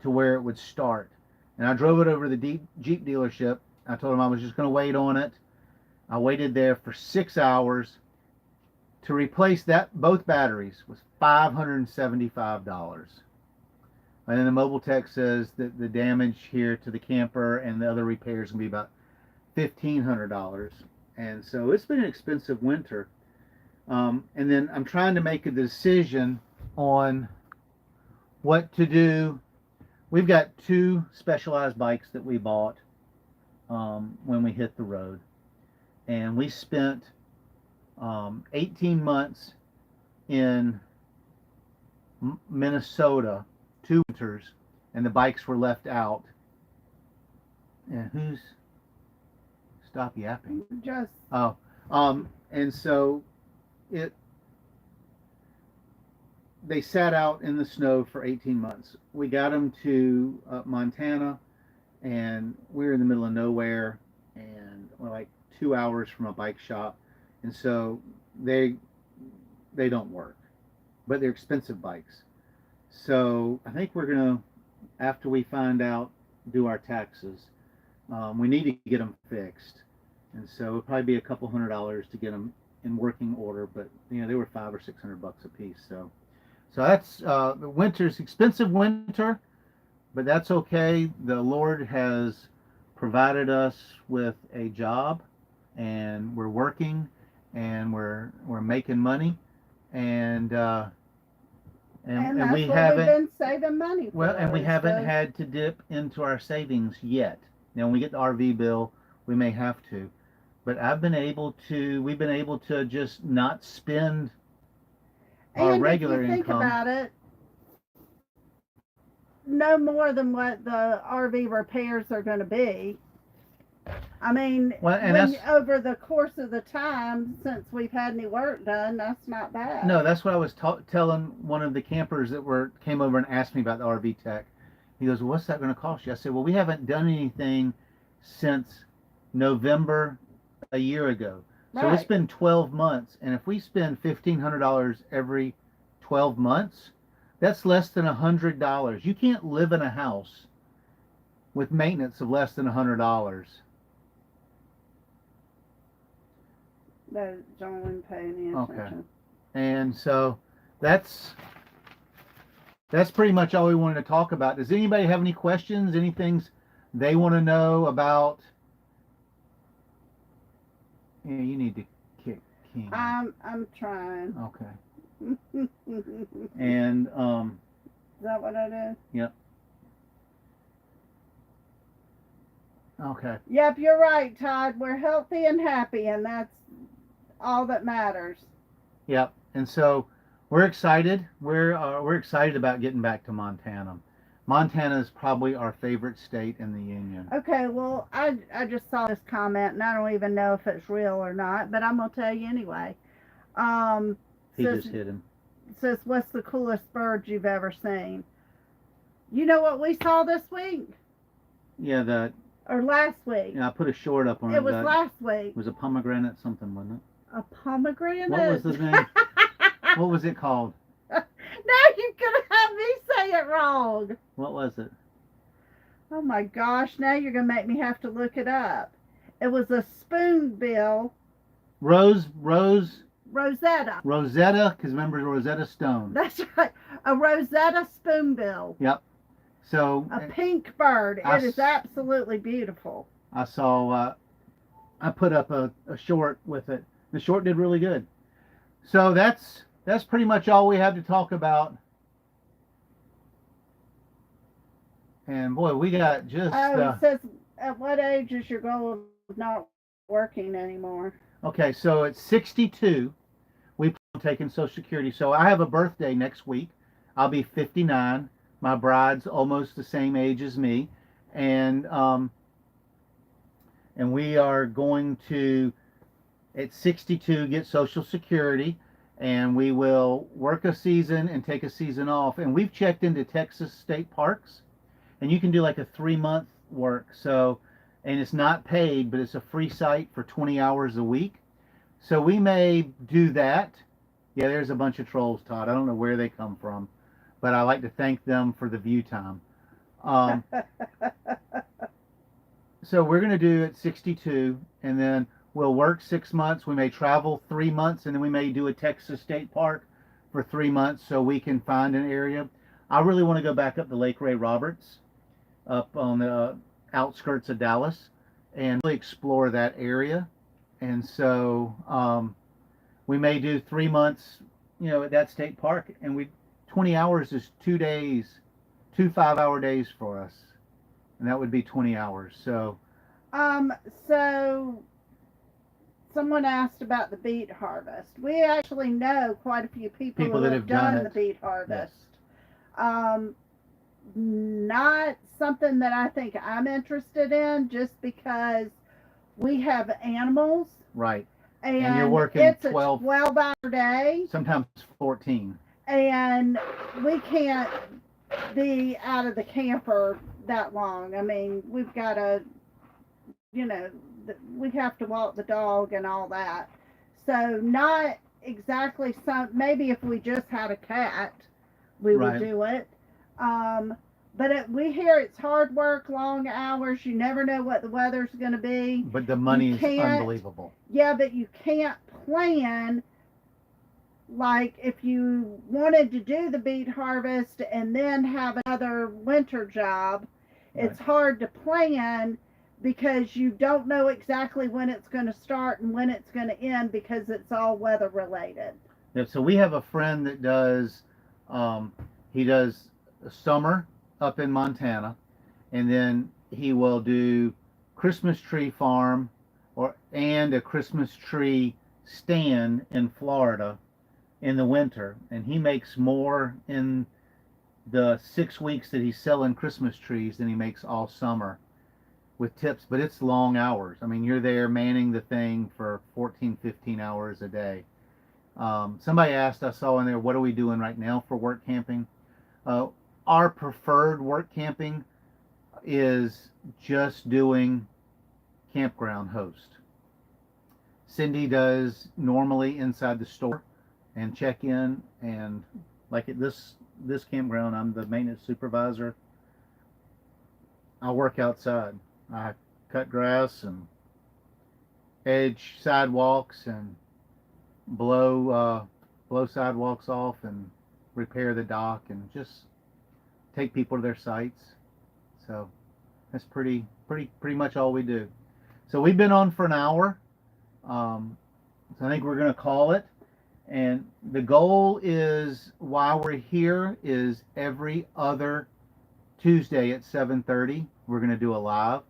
to where it would start. And I drove it over to the Jeep dealership. I told them I was just going to wait on it. I waited there for 6 hours. To replace both batteries was $575. And then the mobile tech says that the damage here to the camper and the other repairs can be about $1,500. And so it's been an expensive winter. And then I'm trying to make a decision on what to do. We've got two Specialized bikes that we bought when we hit the road. And we spent 18 months in Minnesota, 2 winters, and the bikes were left out. And stop yapping? Just. Oh, and so they sat out in the snow for 18 months. We got them to Montana, and we were in the middle of nowhere, and we're like 2 hours from a bike shop, and so they don't work, but they're expensive bikes. So I think we're gonna, after we find out, do our taxes. We need to get them fixed, and so it'll probably be a couple $100 to get them in working order, but they were $500 or $600 a piece. So that's the winter's expensive winter, but that's okay. The Lord has provided us with a job, and we're working, and we're making money, and uh, And and that's we what we've haven't been saving money for. well, and we haven't So, had to dip into our savings yet. Now, when we get the RV bill, we may have to, but we've been able to just not spend our and if you regular think income. about it, no more than what the RV repairs are going to be. I mean, Well, and when over the course of the time since we've had any work done, that's not bad. no, that's what I was telling one of the campers that came over and asked me about the RV tech. He goes, well, "What's that going to cost you?" I said, "Well, we haven't done anything since November a year ago, so it's Right. been 12 months, and if we spend $1,500 every 12 months, that's less than $100. You can't live in a house with maintenance of less than $100." No, John wasn't paying any Okay, attention. and so that's pretty much all we wanted to talk about. Does anybody have any questions? Anything they want to know about? Yeah, you need to kick King. I'm trying. Okay. Is And that what I did? yep. Okay. Yep, you're right, Todd. We're healthy and happy, and that's all that matters. Yep. And so we're excited. We're excited about getting back to Montana. Montana is probably our favorite state in the union. Okay, well, I just saw this comment, and I don't even know if it's real or not, but I'm gonna tell you anyway. Um, He says just hit him. says what's the coolest bird you've ever seen? You know what we saw this week Yeah, or last week? I put a short up on it. It was That last week. was a pomegranate something, wasn't A pomegranate. What was the name? it? What was it called? Now you're gonna have me say it wrong. What was it? Oh my gosh! Now you're gonna make me have to look it up. It was a spoonbill Rosetta. Rosetta. Because remember Rosetta Stone. That's right. A Rosetta spoonbill. Yep. So A pink bird. I It is absolutely beautiful. I saw. I put up a short with it. The short did really good. So that's pretty much all we have to talk about. And boy, we got just. Oh, it says, at what age is your goal of not working anymore? Okay, so at 62, we plan on taking Social Security. So I have a birthday next week. I'll be 59. My bride's almost the same age as me, and we are going to, at 62, get Social Security, and we will work a season and take a season off. And we've checked into Texas state parks, and you can do like a 3-month work. So, and it's not paid, but it's a free site for 20 hours a week. So we may do that. Yeah, there's a bunch of trolls, Todd. I don't know where they come from, but I like to thank them for the view time. So we're going to do it 62, and then we'll work 6 months. We may travel 3 months, and then we may do a Texas state park for 3 months so we can find an area. I really want to go back up to Lake Ray Roberts, up on the outskirts of Dallas, and really explore that area. And so we may do 3 months, at that state park, and 20 hours is 2 days, 2 5-hour days for us, and that would be 20 hours. So so someone asked about the beet harvest. We actually know quite a few people who that have have done done the it. beet harvest. Yes. Not something that I think I'm interested in, just because we have animals. Right. And you're working it's 12 a 12-hour day, sometimes 14. and we can't be out of the camper that long. I mean, we've got to, we have to walk the dog and all that. So not exactly maybe if we just had a cat, we would Right. do it. But we hear it's hard work, long hours. You never know what the weather's going to be. But the money is unbelievable. Yeah, but you can't plan, like if you wanted to do the beet harvest and then have another winter job, Right. it's hard to plan because you don't know exactly when it's going to start and when it's going to end because it's all weather related. Yeah, so we have a friend that does, um, he does summer up in Montana, and then he will do Christmas tree farm and a Christmas tree stand in Florida in the winter, and he makes more in the 6 weeks that he's selling Christmas trees than he makes all summer with tips. But it's long hours. I mean, you're there manning the thing for 14, 15 hours a day. Somebody asked, I saw in there, what are we doing right now for work camping? Uh, our preferred work camping is just doing campground host. Cindy does normally inside the store and check in, and like at this campground, I'm the maintenance supervisor. I work outside. I cut grass and edge sidewalks and blow sidewalks off and repair the dock and just take people to their sites. So that's pretty much all we do. So we've been on for an hour. So I think we're going to call it. And the goal is, while we're here, is every other Tuesday at 7:30 we're going to do a live.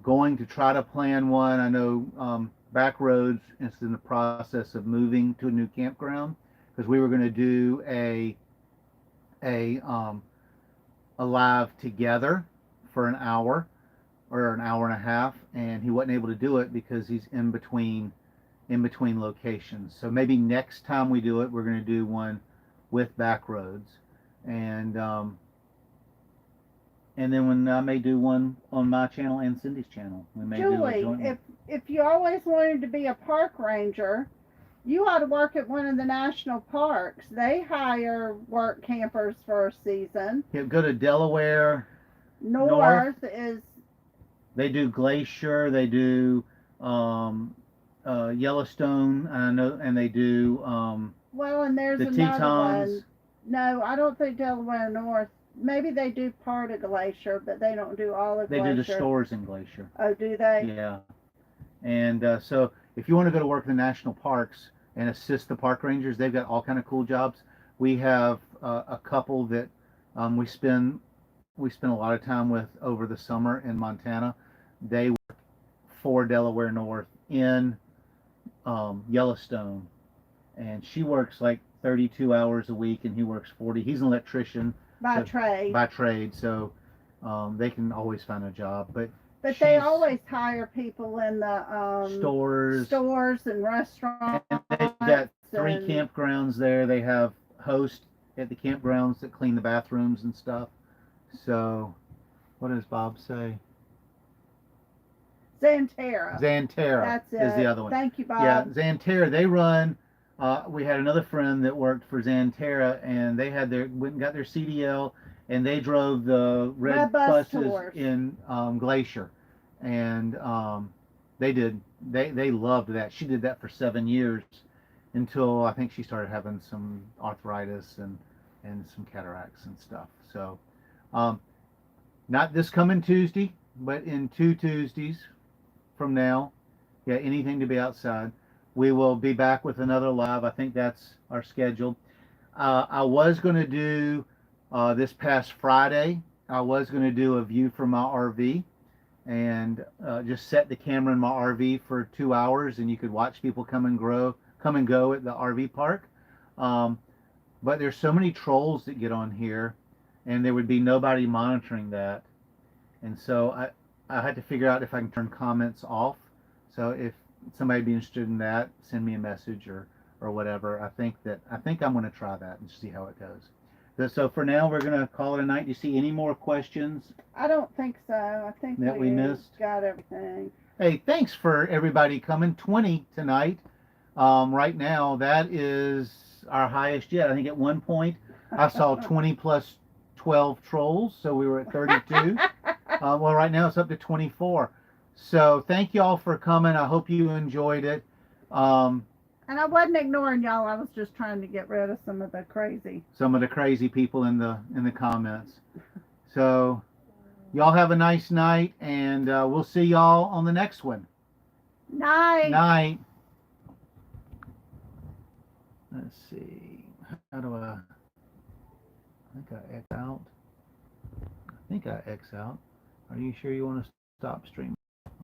Going to try to plan one. I know Backroads is in the process of moving to a new campground, because we were going to do a live together for an hour or an hour and a half, and he wasn't able to do it because he's in between locations. So maybe next time we do it, we're going to do one with Backroads, and then when I may do one on my channel and Cindy's channel, we may do a Julie, joint. if you always wanted to be a park ranger, you ought to work at one of the national parks. They hire work campers for a season. Yeah, go to Delaware. North is, They do Glacier. They do Yellowstone. I know, and they do well, and there's the another Tetons. one. No, I don't think Delaware North. Maybe they do part of Glacier, but they don't do all of They Glacier. do the stores in Glacier. Oh, do they? Yeah. And so if you want to go to work in the national parks and assist the park rangers, they've got all kind of cool jobs. We have a couple that we spend a lot of time with over the summer in Montana. They work for Delaware North in Yellowstone, and she works like 32 hours a week, and he works 40. He's an electrician By trade. by trade, so they can always find a job. But they always hire people in the stores and restaurants. And they've got 3 campgrounds there. They have hosts at the campgrounds that clean the bathrooms and stuff. So, what does Bob say? Xanterra. That's is the other one. Thank you, Bob. Yeah, Xanterra. They run. We had another friend that worked for Xanterra, and they had went and got their CDL, and they drove the red buses tours in Glacier, and they loved that. She did that for 7 years until I think she started having some arthritis and some cataracts and stuff. So, not this coming Tuesday, but in 2 Tuesdays from now, yeah, anything to be outside. We will be back with another live. I think that's our schedule. I was going to do this past Friday. I was going to do a view from my RV, and just set the camera in my RV for 2 hours, and you could watch people come and go at the RV park. But there's so many trolls that get on here, and there would be nobody monitoring that, and so I had to figure out if I can turn comments off. So if somebody be interested in that, send me a message or whatever. I think I'm going to try that and see how it goes. So for now, we're going to call it a night. Do you see any more questions? I don't think so. I think that we missed. Got everything. Hey, thanks for everybody coming. 20 tonight. Right now, that is our highest yet. I think at one point I saw 20 plus 12 trolls, so we were at 32. Well, right now it's up to 24. So thank you all for coming. I hope you enjoyed it. Um, And I wasn't ignoring y'all. I was just trying to get rid of some of the crazy. some of the crazy people in the comments. So y'all have a nice night, and we'll see y'all on the next one. Night. Night. Let's see. How do I think I X out. I think I X out. Are you sure you want to stop streaming?